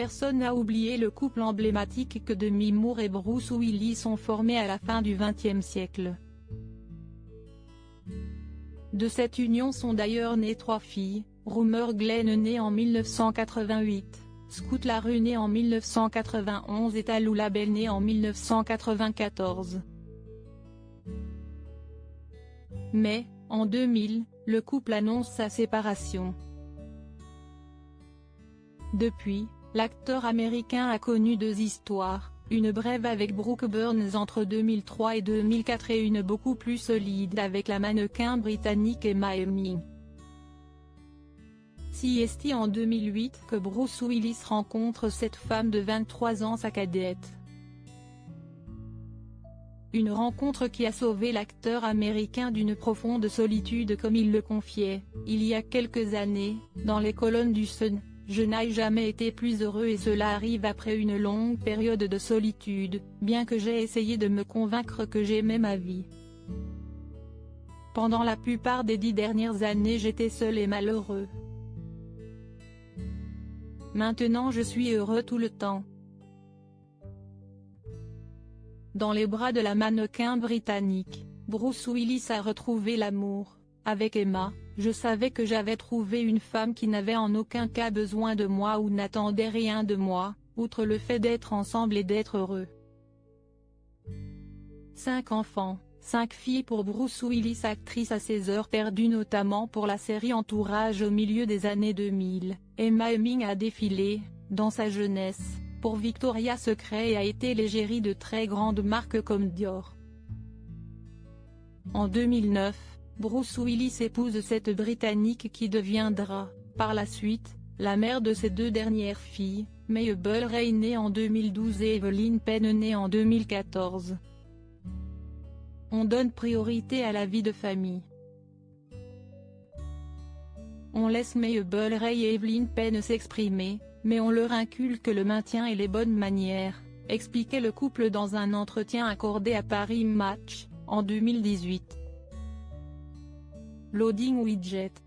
personne n'a oublié le couple emblématique que Demi Moore et Bruce Willis ont formé à la fin du XXe siècle. De cette union sont d'ailleurs nées 3 filles, Rumer Glenn née en 1988, Scout LaRue née en 1991 et Tallulah Bell née en 1994. Mais, en 2000, le couple annonce sa séparation. Depuis, l'acteur américain a connu 2 histoires, une brève avec Brooke Burns entre 2003 et 2004 et une beaucoup plus solide avec la mannequin britannique Emma Heming. C'est en 2008 que Bruce Willis rencontre cette femme de 23 ans, sa cadette. Une rencontre qui a sauvé l'acteur américain d'une profonde solitude comme il le confiait, il y a quelques années, dans les colonnes du Sun. Je n'ai jamais été plus heureux et cela arrive après une longue période de solitude, bien que j'ai essayé de me convaincre que j'aimais ma vie. Pendant la plupart des 10 dernières années j'étais seul et malheureux. Maintenant je suis heureux tout le temps. Dans les bras de la mannequin britannique, Bruce Willis a retrouvé l'amour. Avec Emma, je savais que j'avais trouvé une femme qui n'avait en aucun cas besoin de moi ou n'attendait rien de moi, outre le fait d'être ensemble et d'être heureux. 5 enfants, 5 filles pour Bruce Willis, actrice à ses heures perdues notamment pour la série Entourage au milieu des années 2000, Emma Heming a défilé, dans sa jeunesse, pour Victoria's Secret et a été l'égérie de très grandes marques comme Dior. En 2009, Bruce Willis épouse cette Britannique qui deviendra, par la suite, la mère de ses 2 dernières filles, Mabel Ray née en 2012 et Evelyn Penn née en 2014. On donne priorité à la vie de famille. On laisse Mabel Ray et Evelyn Penn s'exprimer, mais on leur inculque le maintien et les bonnes manières, expliquait le couple dans un entretien accordé à Paris Match, en 2018. Loading Widget.